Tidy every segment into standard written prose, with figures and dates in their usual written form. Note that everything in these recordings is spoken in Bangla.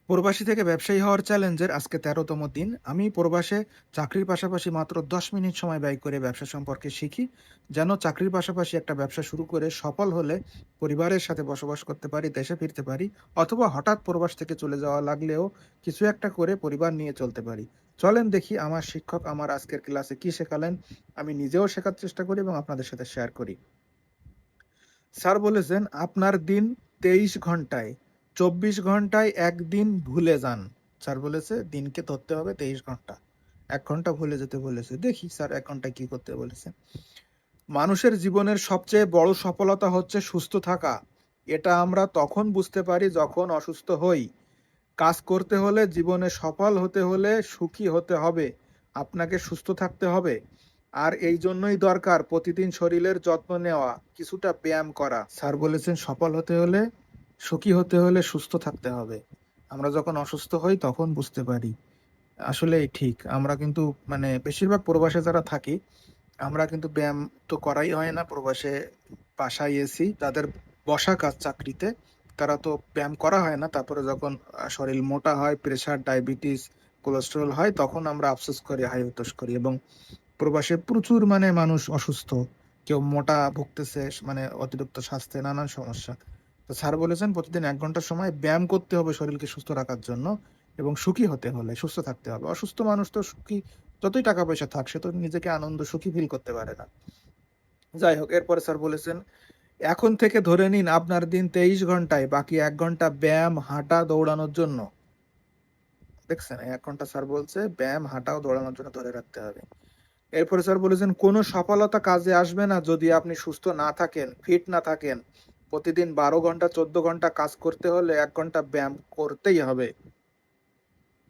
প্রবাসী থেকে ব্যবসায়ী হওয়ার চ্যালেঞ্জের আজকে ১৩তম দিন। আমি প্রবাসে চাকরির পাশাপাশি মাত্র ১০ মিনিট সময় ব্যয় করে ব্যবসা সম্পর্কে শিখি। যেন চাকরির পাশাপাশি একটা ব্যবসা শুরু করে সফল হলে পরিবারের সাথে বসবাস করতে পারি, দেশে ফিরতে পারি, অথবা হঠাৎ প্রবাস থেকে চলে যাওয়া লাগলেও কিছু একটা করে পরিবার নিয়ে চলতে পারি। চলেন দেখি আমার শিক্ষক আমার আজকের ক্লাসে কি শেখালেন। আমি নিজেও শেখার চেষ্টা করি এবং আপনাদের সাথে শেয়ার করি। স্যার বলেছেন, আপনার দিন ২৩ ঘন্টায় ২৪ ঘন্টায় একদিন ভুলে যান। স্যার বলেছে দিনকে ধরতে হবে ২৩ ঘন্টা। ১ ঘন্টা ভুলে যেতে বলেছে। দেখি স্যার ১ ঘন্টায় কি করতে বলেছে। মানুষের জীবনের সবচেয়ে বড় সফলতা হচ্ছে সুস্থ থাকা। এটা আমরা তখন বুঝতে পারি যখন অসুস্থ হই। কাজ করতে হলে, জীবনে সফল হতে হলে, সুখী হতে হবে, আপনাকে সুস্থ থাকতে হবে। আর এই জন্যই দরকার প্রতিদিন শরীরের যত্ন নেওয়া, কিছুটা ব্যায়াম করা। স্যার বলেছেন সফল হতে হলে, সুখী হতে হলে সুস্থ থাকতে হবে। আমরা যখন অসুস্থ হই তখন বুঝতে পারি। আসলেই ঠিক। আমরা কিন্তু বেশিরভাগ প্রবাসে যারা থাকি, আমরা কিন্তু ব্যায়াম তো করাই হয় না। প্রবাসে বাসায় এসি, যাদের বসা কাজ চাকরিতে, তারা তো ব্যায়াম করা হয় না। তারপরে যখন শরীর মোটা হয়, প্রেশার, ডায়াবেটিস, কোলেস্টেরল হয়, তখন আমরা আফসোস করি, হাই হুতাশ করি। এবং প্রবাসে প্রচুর মানুষ অসুস্থ। কেউ মোটা ভুগতেছে, অতিরিক্ত স্বাস্থ্যে নানান সমস্যা। তো স্যার বলেছেন প্রতিদিন ১ ঘন্টা সময় ব্যায়াম করতে হবে শরীরকে সুস্থ রাখার জন্য, এবং সুখী হতে হলে সুস্থ থাকতে হবে। অসুস্থ মানুষ তো সুখী, যতই টাকা পয়সা থাক, সে তো নিজেকে আনন্দ সুখী ফিল করতে পারে না। যাই হোক, এরপরে স্যার বলেছেন, এখন থেকে ধরে নিন আপনার দিন ২৩ ঘন্টায় বাকি ১ ঘন্টা ব্যায়াম, হাঁটা, দৌড়ানোর জন্য। দেখছেন, ১ ঘন্টা স্যার বলছে ব্যায়াম, হাঁটা ও দৌড়ানোর জন্য ধরে রাখতে হবে। এরপরে স্যার বলেছেন, কোনো সফলতা কাজে আসবে না যদি আপনি সুস্থ না থাকেন, ফিট না থাকেন। প্রতিদিন ১২ ঘন্টা ১৪ ঘন্টা কাজ করতে হলে ১ ঘন্টা ব্যায়াম করতেই হবে।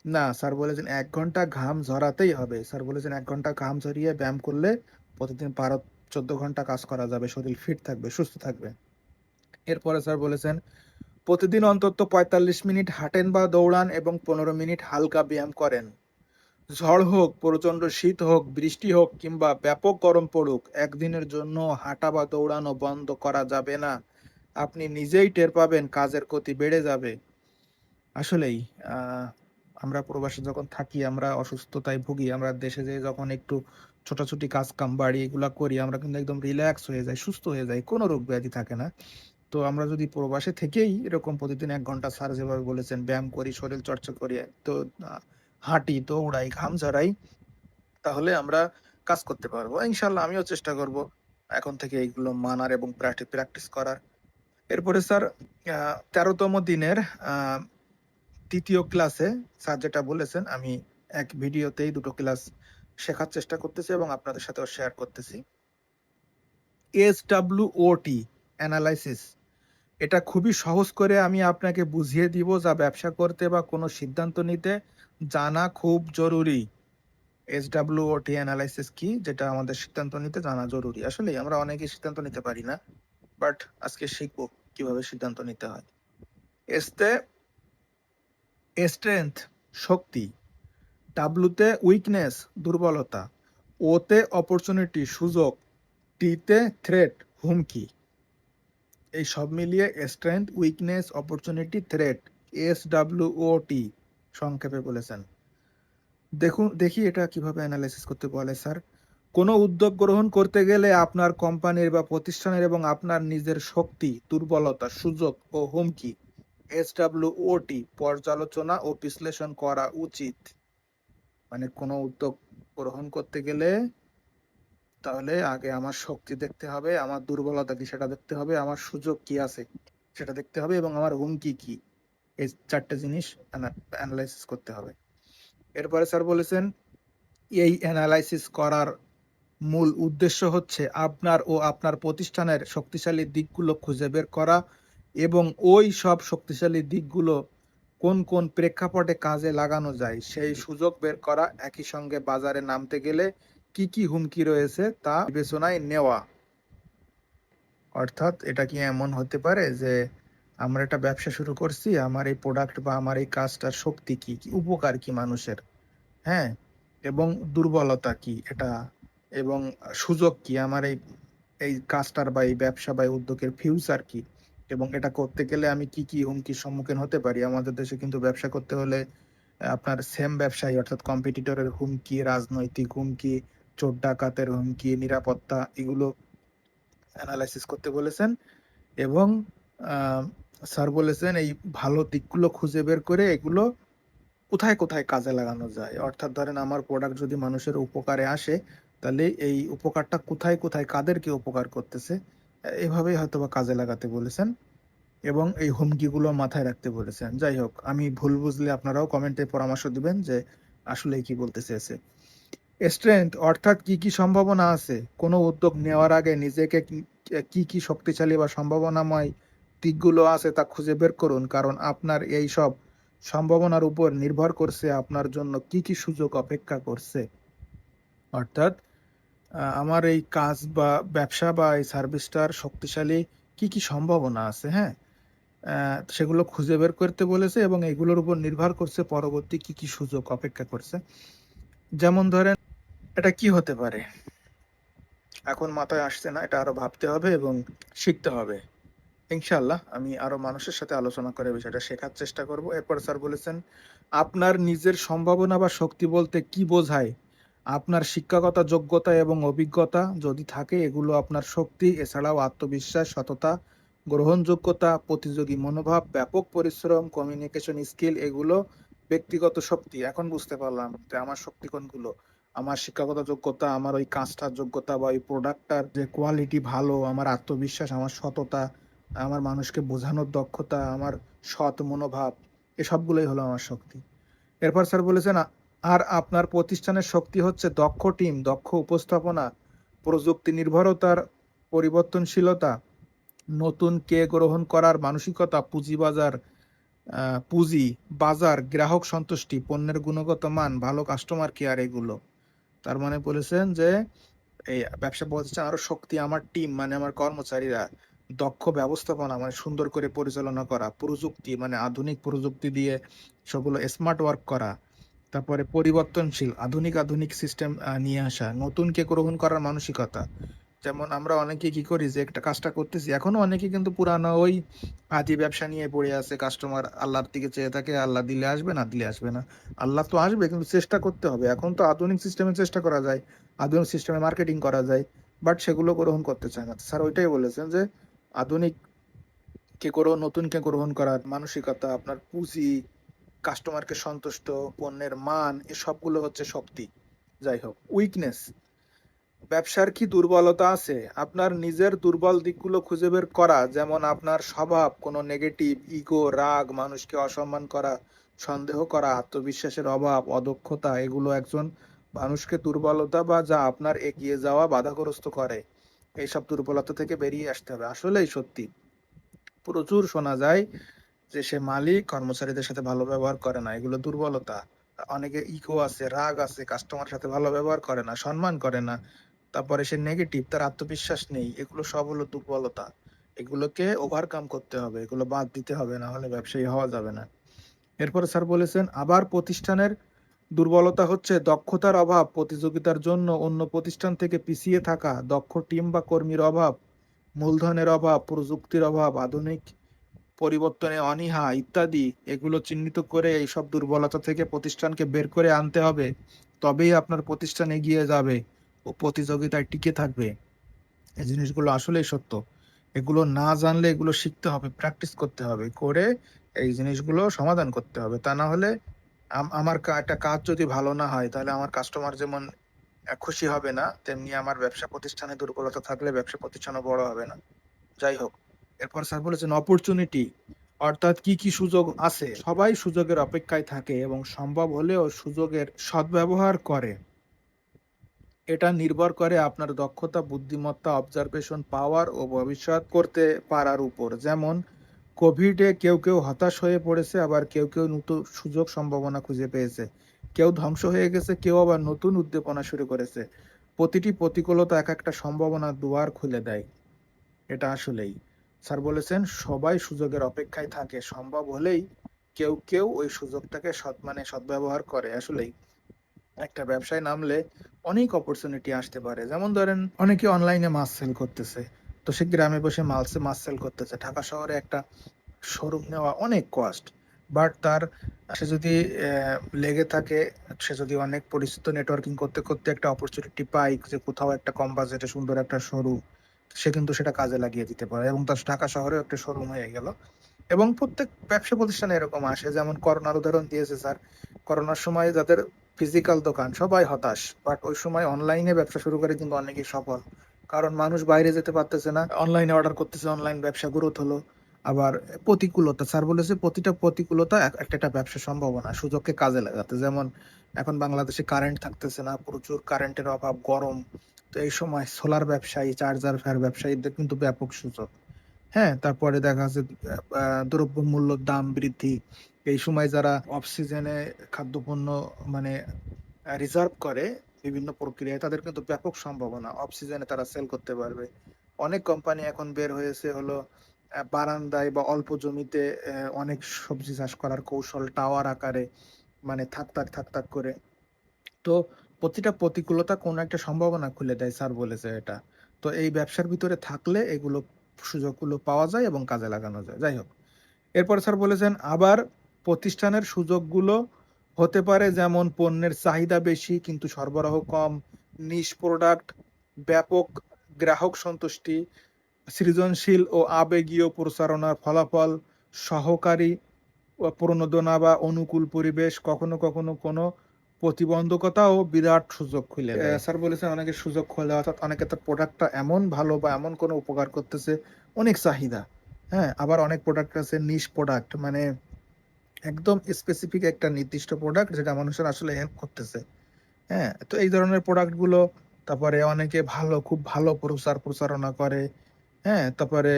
না, স্যার বলেছেন ১ ঘন্টা ঘাম ঝরাতেই হবে। স্যার বলেছেন ১ ঘন্টা ঘাম ঝরিয়ে ব্যায়াম করলে প্রতিদিন ১২-১৪ ঘন্টা কাজ করা যাবে। শরীর ফিট থাকবে, সুস্থ থাকবে। এরপরে স্যার বলেছেন, প্রতিদিন অন্তত ৪৫ মিনিট হাঁটেন বা দৌড়ান এবং ১৫ মিনিট হালকা ব্যায়াম করেন। ঝড় হোক, প্রচন্ড শীত হোক, বৃষ্টি হোক কিংবা ব্যাপক গরম পড়ুক, একদিনের জন্য হাঁটা বা দৌড়ানো বন্ধ করা যাবে না। আপনি নিজেই টের পাবেন কাজের গতি বেড়ে যাবে। আসলেই আমরা প্রবাসে যখন থাকি, আমরা অসুস্থতায় ভুগি। আমরা দেশে যেয়ে যখন একটু ছোটাছুটি কাজ কাম বাড়ি এগুলা করি, আমরা কিন্তু একদম রিল্যাক্স হয়ে যাই, সুস্থ হয়ে যাই। কোনো রোগ ব্যাধি থাকে না। তো আমরা যদি প্রবাসে থেকেই এরকম প্রতিদিন ১ ঘন্টা স্যার যেভাবে বলেছেন ব্যায়াম করি, শরীর চর্চা করি, তো আ হাঁটি, দৌড়াই, ঘাম ঝরাই, তাহলে আমরা কাজ করতে পারবো। ইনশাআল্লাহ আমিও চেষ্টা করব এখন থেকে এইগুলো মানার এবং প্র্যাকটিস করার। এরপরে স্যার ১৩তম দিনের আ ৩য় ক্লাসে স্যার যেটা বলেছেন, আমি এক ভিডিওতেই ২ টো ক্লাস শেখার চেষ্টা করতেছি এবং আপনাদের সাথেও শেয়ার করতেছি। SWOT অ্যানালাইসিস, এটা খুবই সহজ করে আমি আপনাকে বুঝিয়ে দিব, যা ব্যবসা করতে বা কোনো সিদ্ধান্ত নিতে জানা খুব জরুরি। SWOT অ্যানালাইসিস কি, যেটা আমাদের সিদ্ধান্ত নিতে জানা জরুরি। আসলেই আমরা অনেকেই সিদ্ধান্ত নিতে পারি না। বাট আজকে শিখবো কিভাবে সিদ্ধান্ত নিতে হয়। এসতে স্ট্রেংথ, শক্তি। ডাব্লুতে উইকনেস, দুর্বলতা। ওতে অপরচুনিটি, সুযোগ। টিতে থ্রেট, হুমকি। এই সব মিলিয়ে strength, weakness, opportunity, threat, SWOT সংক্ষেপে বলেছেন। দেখি এটা কিভাবে অ্যানালাইসিস করতে বলে স্যার। কোনো উদ্যোগ গ্রহণ করতে গেলে আপনার কোম্পানির বা প্রতিষ্ঠানের এবং আপনার নিজের শক্তি, দুর্বলতা, সুযোগ ও হুমকি, SWOT পর্যালোচনা ও বিশ্লেষণ করা উচিত। কোনো উদ্যোগ গ্রহণ করতে গেলে তাহলে আগে আমার শক্তি দেখতে হবে, আমার দুর্বলতা কি সেটা দেখতে হবে, আমার সুযোগ কি আছে সেটা দেখতে হবে, এবং আমার হুমকি কি। এই ৪টে জিনিস অ্যানালাইসিস করতে হবে। এরপরে স্যার বলেছেন, এই অ্যানালাইসিস করার মূল উদ্দেশ্য হচ্ছে আপনার ও আপনার প্রতিষ্ঠানের শক্তিশালী দিকগুলো খুঁজে বের করা এবং ওই সব শক্তিশালী দিকগুলো কোন কোন প্রেক্ষাপটে কাজে লাগানো যায় সেই সুযোগ বের করা। একই সঙ্গে বাজারে নামতে গেলে কি কি হুমকি রয়েছে তা বিবেচনায় নেওয়া। অর্থাৎ এটা কি এমন হতে পারে যে আমরা একটা ব্যবসা শুরু করছি, আমার এই প্রোডাক্ট বা আমার এই কাজটার শক্তি কি, কি উপকার কি মানুষের, হ্যাঁ, এবং দুর্বলতা কি এটা, এবং সুযোগ কি, আমার এই এই কাজটার বা এই ব্যবসা বা এই উদ্যোগের ফিউচার কি। এবং এটা করতে গেলে আমি কি কি হুমকির সম্মুখীন হতে পারি। আমাদের দেশে কিন্তু ব্যবসা করতে হলে আপনার সেম ব্যবসায়ী অর্থাৎ কম্পিটিটরের হুমকি, রাজনৈতিক হুমকি, চোর ডাকাতের হুমকি, নিরাপত্তা, এগুলো অ্যানালাইসিস করতে বলেছেন। এবং আহ, স্যার বলেছেন এই ভালো দিকগুলো খুঁজে বের করে এগুলো কোথায় কোথায় কাজে লাগানো যায়। অর্থাৎ ধরেন আমার প্রোডাক্ট যদি মানুষের উপকারে আসে, তাহলে এই উপকারটা কোথায় কোথায় কাদেরকে উপকার করতেছে, এভাবেই হয়তোবা কাজে লাগাতে বলেছেন। এবং এই হুমকিগুলো মাথায় রাখতে বলেছেন। যাই হোক, আমি ভুল বুঝলে আপনারাও কমেন্টে পরামর্শ দিবেন যে আসলে কি বলতে চেয়েছে। স্ট্রেংথ অর্থাৎ কি কি সম্ভাবনা আছে, কোনো উদ্যোগ নেওয়ার আগে নিজেকে কি কি শক্তিশালী বা সম্ভাবনাময় দিকগুলো আছে তা খুঁজে বের করুন, কারণ আপনার এই সব সম্ভাবনার উপর নির্ভর করছে আপনার জন্য কি কি সুযোগ অপেক্ষা করছে। অর্থাৎ আমার এই কাজ বা ব্যবসা বা এই সার্ভিসটার শক্তিশালী কি কি সম্ভাবনা আছে, হ্যাঁ, সেগুলো খুঁজে বের করতে বলেছে এবং এগুলোর উপর নির্ভর করছে পরবর্তী কি কি সুযোগ অপেক্ষা করছে। যেমন ধরেন এটা কি হতে পারে, এখন মাথায় আসছে না, এটা আরো ভাবতে হবে এবং শিখতে হবে। ইনশাআল্লাহ আমি আরো মানুষের সাথে আলোচনা করে বিষয়টা শেখার চেষ্টা করব। এরপর স্যার বলেছেন আপনার নিজের সম্ভাবনা বা শক্তি বলতে কি বোঝায়। আপনার শিক্ষাগত যোগ্যতা এবং অভিজ্ঞতা যদি থাকে এগুলো আপনার শক্তি। এছাড়াও আত্মবিশ্বাস, সততা, গ্রহণযোগ্যতা, প্রতিযোগী মনোভাব, ব্যাপক পরিশ্রম, কমিউনিকেশন স্কিল, এগুলো ব্যক্তিগত শক্তি। এখন বুঝতে পারলাম যে আমার শক্তি কোনগুলো। আমার শিক্ষাগত যোগ্যতা, আমার ওই কাজটার যোগ্যতা বা ওই প্রোডাক্টটার যে কোয়ালিটি ভালো, আমার আত্মবিশ্বাস, আমার সততা, আমার মানুষকে বোঝানোর দক্ষতা, আমার সৎ মনোভাব, এসবগুলোই হলো আমার শক্তি। এরপর স্যার বলেছেন আর আপনার প্রতিষ্ঠানের শক্তি হচ্ছে দক্ষ টিম, দক্ষ উপস্থাপনা, প্রযুক্তি নির্ভরতার পরিবর্তনশীলতা, নতুন কে গ্রহণ করার মানসিকতা, পুঁজি বাজার, গ্রাহক সন্তুষ্টি, পণ্যের গুণগত মান, ভালো কাস্টমার কেয়ার, এগুলো। তার মানে বলেছেন যে এই ব্যবসা প্রতিষ্ঠান আরো শক্তি আমার টিম মানে আমার কর্মচারীরা, দক্ষ ব্যবস্থাপনা মানে সুন্দর করে পরিচালনা করা, প্রযুক্তি মানে আধুনিক প্রযুক্তি দিয়ে সেগুলো স্মার্ট ওয়ার্ক করা, তারপরে পরিবর্তনশীল আধুনিক আধুনিক সিস্টেম নিয়ে আসা, নতুনকে গ্রহণ করার মানসিকতা। যেমন আমরা অনেকে কি করি যে একটা কাজটা করতেছি, এখনো অনেকে কিন্তু পুরানো ওই আদি ব্যবসা নিয়ে পড়ে আছে। কাস্টমার আল্লাহর দিকে চেয়ে থাকে, আল্লাহ দিলে আসবে, না দিলে আসবে না। আল্লাহ তো আসবে কিন্তু চেষ্টা করতে হবে। এখন তো আধুনিক সিস্টেমে চেষ্টা করা যায়, আধুনিক সিস্টেমে মার্কেটিং করা যায়, বাট সেগুলো গ্রহণ করতে চায় না। স্যার ওইটাই বলেছেন যে আধুনিক কে গ্রহণ, নতুনকে গ্রহণ করার মানসিকতা, আপনার পুঁজি, কাস্টমারকে সন্তুষ্ট, পণ্যের মান, এ সবগুলো হচ্ছে শক্তি। যাই হোক, উইকনেস ব্যবসার কি দুর্বলতা আছে, আপনার নিজের দুর্বল দিকগুলো খুঁজে বের করা। যেমন আপনার স্বভাব, কোনো নেগেটিভ, ইগো, রাগ, মানুষকে অসম্মান করা, সন্দেহ করা, আত্মবিশ্বাসের অভাব, অদক্ষতা, এগুলো একজন মানুষকে দুর্বলতা বা যা আপনার এগিয়ে যাওয়া বাধাগ্রস্ত করে। এইসব দুর্বলতা থেকে বেরিয়ে আসতে হবে। আসলেই সত্যি প্রচুর শোনা যায় যে সে মালিক কর্মচারীদের সাথে ভালো ব্যবহার করে না, এগুলো দুর্বলতা। অনেকে ইগো আছে, রাগ আছে, কাস্টমার সাথে ভালো ব্যবহার করে না, সম্মান করে না, তারপরে সে নেগেটিভ, তার আত্মবিশ্বাস নেই, এগুলো সব হলো দুর্বলতা। এগুলোকে ওভারকাম করতে হবে, এগুলো বাদ দিতে হবে, না হলে ব্যবসায়ী হওয়া যাবে না। এরপরে স্যার বলেছেন আবার প্রতিষ্ঠানের দুর্বলতা হচ্ছে দক্ষতার অভাব, প্রতিযোগিতার জন্য অন্য প্রতিষ্ঠান থেকে পিছিয়ে থাকা, দক্ষ টিম বা কর্মীর অভাব, মূলধনের অভাব, প্রযুক্তির অভাব, আধুনিক পরিবর্তনে অনীহা ইত্যাদি। এগুলো চিহ্নিত করে এইসব দুর্বলতা থেকে প্রতিষ্ঠানকে বের করে আনতে হবে, তবেই আপনার প্রতিষ্ঠান এগিয়ে যাবে ও প্রতিযোগিতায় টিকে থাকবে। এই জিনিসগুলো আসলেই সত্য। এগুলো না জানলে এগুলো শিখতে হবে, প্র্যাকটিস করতে হবে, করে এই জিনিসগুলো সমাধান করতে হবে। তা না হলে আমার একটা কাজ যদি ভালো না হয়, তাহলে আমার কাস্টমার যেমন খুশি হবে না, তেমনি আমার ব্যবসা প্রতিষ্ঠানে দুর্বলতা থাকলে ব্যবসা প্রতিষ্ঠানও বড় হবে না। যাই হোক, এরপর স্যার বলেছেন অপরচুনিটি অর্থাৎ কি কি সুযোগ আছে। সবাই সুযোগের অপেক্ষায় থাকে এবং সম্ভব হলেও সুযোগের সদ্ব্যবহার করে। এটা নির্ভর করে আপনার দক্ষতা, বুদ্ধিমত্তা, অবজারভেশন পাওয়ার ও ভবিষ্যৎ করতে পারার উপর। যেমন কোভিডে কেউ কেউ হতাশ হয়ে পড়েছে, আবার কেউ কেউ নতুন সুযোগ সম্ভাবনা খুঁজে পেয়েছে। কেউ ধ্বংস হয়ে গেছে, কেউ আবার নতুন উদ্দীপনা শুরু করেছে। প্রতিটি প্রতিকূলতা এক একটা সম্ভাবনার দুয়ার খুলে দেয়। এটা আসলেই স্যার বলেছেন সবাই সুযোগের অপেক্ষায় থাকে, সম্ভব হলেই কেউ কেউ ওই সুযোগটাকে সদ্ব্যবহার করে। আসলেই একটা ব্যবসায় নামলে অনেক অপরচুনিটি আসতে পারে। যেমন ধরেন অনেকে অনলাইনে মাছ সেল করতেছে, তো সে গ্রামে বসে মাছ সেল করতেছে। ঢাকা শহরে একটা শোরুম নেওয়া অনেক কস্ট, বাট তার সে যদি লেগে থাকে, সে যদি অনেক পরিচিত নেটওয়ার্কিং করতে করতে একটা অপরচুনিটি পায় যে কোথাও একটা কম বাজেটে সুন্দর একটা শোরুম, সে কিন্তু সেটা কাজে লাগিয়ে দিতে পারে এবং তার ঢাকা শহরেও একটা শোরুম হয়ে গেল। এবং প্রত্যেক ব্যবসা প্রতিষ্ঠানে এরকম আসে, যেমন করোনার উদাহরণ দিয়েছে স্যার। করোনার সময় যাদের ফিজিক্যাল দোকান সবাই হতাশ, বাট ওই সময় অনলাইনে ব্যবসা শুরু করে কিন্তু অনেকেই সফল। কারণ মানুষ বাইরে যেতে পারতেছে না, অনলাইনে অর্ডার করতেছে, অনলাইন ব্যবসা গ্রোথ হলো। আবার প্রতিকূলতা, স্যার বলেছে প্রতিটা প্রতিকূলতা একটা একটা ব্যবসা সম্ভাবনা, সুযোগকে কাজে লাগাতে। যেমন এখন বাংলাদেশে কারেন্ট থাকতেছে না, প্রচুর কারেন্টের অভাব, গরম। তো এই সময় সোলার ব্যবসায়ী, চার্জার ফ্যান ব্যবসায়ীদের কিন্তু ব্যাপক সুযোগ। হ্যাঁ, তারপরে দেখা যাচ্ছে দ্রব্য মূল্যের দাম বৃদ্ধি। এই সময় যারা অফ সিজনে খাদ্যপণ্য মানে রিজার্ভ করে বিভিন্ন প্রক্রিয়ায়, তাদের কিন্তু ব্যাপক সম্ভাবনা, অফ সিজনে তারা সেল করতে পারবে। অনেক কোম্পানি এখন বের হয়েছে হলো বারান্দায় বা অল্প জমিতে অনেক সবজি চাষ করার কৌশল, টাওয়ার আকারে, মানে থাক থাক করে। তো প্রতিটা প্রতিকূলতা কোনো একটা সম্ভাবনা খুলে দেয়, স্যার বলেছে এটা। তো এই ব্যবসার ভিতরে থাকলে এগুলো সুযোগগুলো পাওয়া যায় এবং কাজে লাগানো যায়। যাই হোক, এরপর স্যার বলেছেন আবার প্রতিষ্ঠানের সুযোগগুলো হতে পারে যেমন পণ্যের চাহিদা বেশি কিন্তু সরবরাহ কম, নিশ প্রোডাক্ট, ব্যাপক গ্রাহক সন্তুষ্টি, সৃজনশীল ও আবেগীয় প্রচারণার ফলাফল, সহকারী ও প্রণোদনা বা অনুকূল পরিবেশ, কখনো কখনো কোনো প্রতিবন্ধকতাও বিরাট সুযোগ খুলে দেয়। স্যার বলেছেন অনেকের সুযোগ খোলে, অর্থাৎ অনেকে তার প্রোডাক্টটা এমন ভালো বা এমন কোনো উপকার করতেছে, অনেক চাহিদা। হ্যাঁ, আবার অনেক প্রোডাক্ট আছে নিশ প্রোডাক্ট, মানে একদম স্পেসিফিক একটা নির্দিষ্ট প্রোডাক্ট যেটা মানুষের আসলে হেল্প করতেছে। হ্যাঁ, তো এই ধরনের প্রোডাক্ট গুলো, তারপরে অনেকে খুব ভালো প্রচারণা করে। হ্যাঁ, তারপরে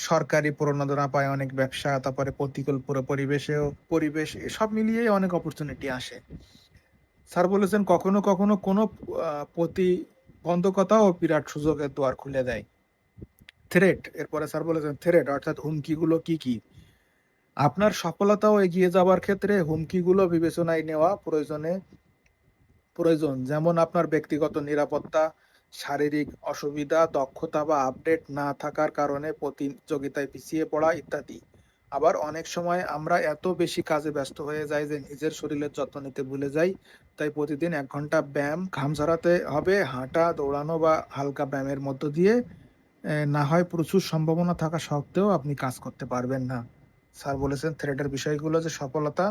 সরকারি প্রণোদনা পায় অনেক ব্যবসা, তারপরে প্রতিকূল পরিবেশ সব মিলিয়ে অনেক অপরচুনিটি আসে। স্যার বলেছেন কখনো কখনো কোনো প্রতিবন্ধকতাও বিরাট সুযোগের দুয়ার খুলে দেয়। থ্রেট, এরপরে স্যার বলেছেন থ্রেট অর্থাৎ হুমকিগুলো কি কি। আপনার সফলতাও এগিয়ে যাওয়ার ক্ষেত্রে হুমকিগুলো বিবেচনায় নেওয়া প্রয়োজন। যেমন আপনার ব্যক্তিগত নিরাপত্তা, শারীরিক অসুবিধা, দক্ষতা বা আপডেট না থাকার কারণে প্রতিযোগিতায় পিছিয়ে পড়া ইত্যাদি। আবার অনেক সময় আমরা এত বেশি কাজে ব্যস্ত হয়ে যাই যে নিজের শরীরের যত্ন নিতে ভুলে যাই। তাই প্রতিদিন 1 ঘন্টা ব্যায়াম, ঘাম ঝরাতে হবে, হাঁটা, দৌড়ানো বা হালকা ব্যায়ামের মধ্য দিয়ে না হয় প্রচুর সম্ভাবনা থাকা সত্ত্বেও আপনি কাজ করতে পারবেন না। স্যার বলেছেন থ্রেডের বিষয়গুলো যে সফলতা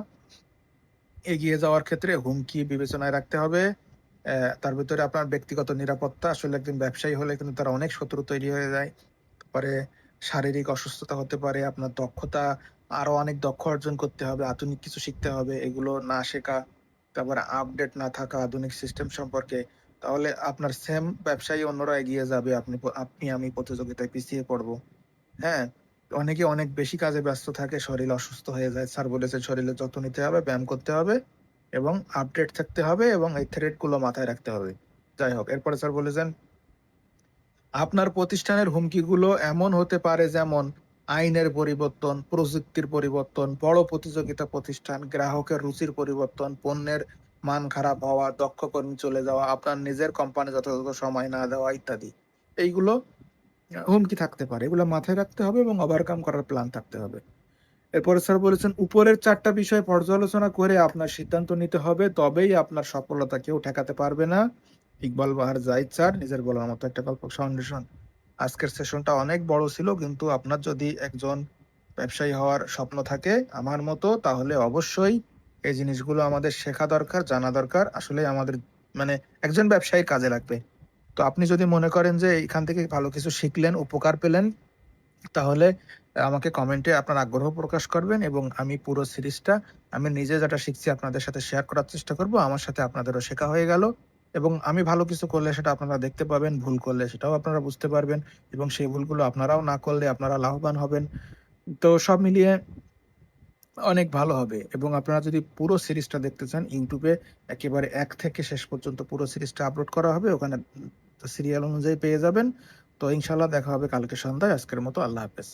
এগিয়ে যাওয়ার ক্ষেত্রে হুমকি বিবেচনায় রাখতে হবে। তার ভিতরে আপনার ব্যক্তিগত নিরাপত্তা, আসলে একজন ব্যবসায়ী হলে কিন্তু তার অনেক শত্রু তৈরি হয়ে যায়। তারপরে শারীরিক অসুস্থতা হতে পারে, আপনার দক্ষতা আরো অনেক দক্ষ অর্জন করতে হবে, আধুনিক কিছু শিখতে হবে, এগুলো না শেখা, তারপরে আপডেট না থাকা আধুনিক সিস্টেম সম্পর্কে। তাহলে আপনার সেম ব্যবসায়ী অন্যরা এগিয়ে যাবে, আমি প্রতিযোগিতায় পিছিয়ে পড়বো। হ্যাঁ, অনেকে অনেক বেশি কাজে ব্যস্ত থাকে, শরীর অসুস্থ হয়ে যায়। স্যার বলেছে শরীরের যত্ন নিতে হবে, ব্যায়াম করতে হবে এবং আপডেট থাকতে হবে এবং এই থ্রেড গুলো মাথায় রাখতে হবে। যাই হোক, এরপরে স্যার বলেছেন আপনার প্রতিষ্ঠানের হুমকিগুলো এমন হতে পারে যেমন আইনের পরিবর্তন, প্রযুক্তির পরিবর্তন, বড় প্রতিযোগিতা প্রতিষ্ঠান, গ্রাহকের রুচির পরিবর্তন, পণ্যের মান খারাপ হওয়া, দক্ষ কর্মী চলে যাওয়া, আপনার নিজের কোম্পানি যথাযথ সময় না দেওয়া ইত্যাদি। এইগুলো হুমকি থাকতে পারে, এগুলো মাথায় রাখতে হবে এবং ওভারকাম করার প্ল্যান থাকতে হবে। এরপরে স্যার বলেছেন উপরের 4টা বিষয় পর্যালোচনা করে আপনার সিদ্ধান্ত নিতে হবে, তবেই আপনার সফলতা কেউ ঠেকাতে পারবে না। ইকবাল বাহার জাহিদ স্যার, নিজের বলার মতো একটা গল্প ফাউন্ডেশন। আজকের সেশনটা অনেক বড় ছিল, কিন্তু আপনার যদি একজন ব্যবসায়ী হওয়ার স্বপ্ন থাকে আমার মতো, তাহলে অবশ্যই এই জিনিসগুলো আমাদের শেখা দরকার, জানা দরকার। আসলে আমাদের মানে একজন ব্যবসায়ীর কাজে লাগবে। তো আপনি যদি মনে করেন যে এখান থেকে ভালো কিছু শিখলেন, উপকার পেলেন, তাহলে আমাকে কমেন্টে আপনার আগ্রহ প্রকাশ করবেন এবং আমি পুরো সিরিজটা আমি নিজে যেটা শিখছি আপনাদের সাথে শেয়ার করার চেষ্টা করব। আমার সাথে আপনাদেরও শেখা হয়ে গেল এবং আমি ভালো কিছু করলে সেটা আপনারা দেখতে পাবেন, ভুল করলে সেটাও আপনারা বুঝতে পারবেন এবং সেই ভুলগুলো আপনারাও না করলে আপনারা লাভবান হবেন। তো সব মিলিয়ে অনেক ভালো হবে। এবং আপনারা যদি পুরো সিরিজটা দেখতে চান, ইউটিউবে একেবারে 1 থেকে শেষ পর্যন্ত পুরো সিরিজটা আপলোড করা হবে, ওখানে সিরিয়াল অনুযায়ী পেয়ে যাবেন। তো ইনশাল্লাহ দেখা হবে কালকে সন্ধ্যায়। আজকের মতো আল্লাহ হাফেজ।